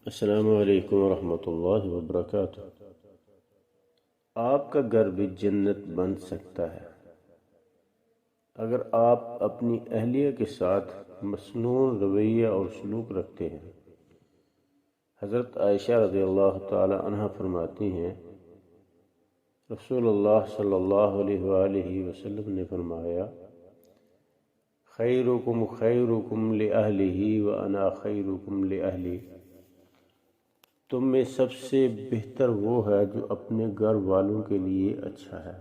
السلام علیکم ورحمۃ اللہ وبرکاتہ۔ آپ کا گھر بھی جنت بن سکتا ہے اگر آپ اپنی اہلیہ کے ساتھ مسنون رویہ اور سلوک رکھتے ہیں۔ حضرت عائشہ رضی اللہ تعالی عنہ فرماتی ہیں، رسول اللہ صلی اللہ علیہ وآلہ وسلم نے فرمایا، خیرکم خیرکم لأہلہ وانا خیرکم لأہلی۔ تم میں سب سے بہتر وہ ہے جو اپنے گھر والوں کے لیے اچھا ہے۔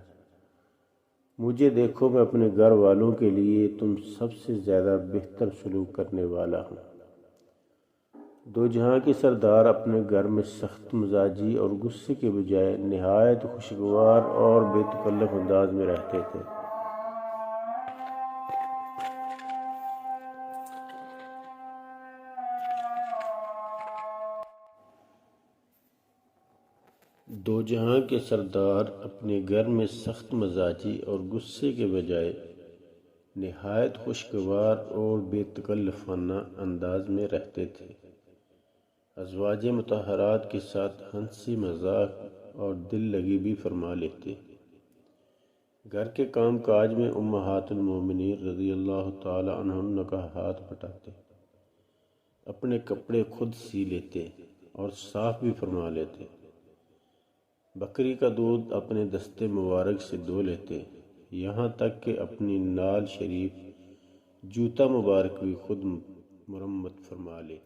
مجھے دیکھو، میں اپنے گھر والوں کے لیے تم سب سے زیادہ بہتر سلوک کرنے والا ہوں۔ دو جہاں کے سردار اپنے گھر میں سخت مزاجی اور غصے کے بجائے نہایت خوشگوار اور بے تکلف انداز میں رہتے تھے۔ دو جہاں کے سردار اپنے گھر میں سخت مزاجی اور غصے کے بجائے نہایت خوشگوار اور بے تکلفانہ انداز میں رہتے تھے۔ ازواج مطہرات کے ساتھ ہنسی مذاق اور دل لگی بھی فرما لیتے۔ گھر کے کام کاج میں امہات المومنین رضی اللہ تعالی عنہن کا ہاتھ بٹاتے، اپنے کپڑے خود سی لیتے اور صاف بھی فرما لیتے۔ بکری کا دودھ اپنے دستے مبارک سے دھو لیتے، یہاں تک کہ اپنی نال شریف جوتا مبارک بھی خود مرمت فرما لیتے۔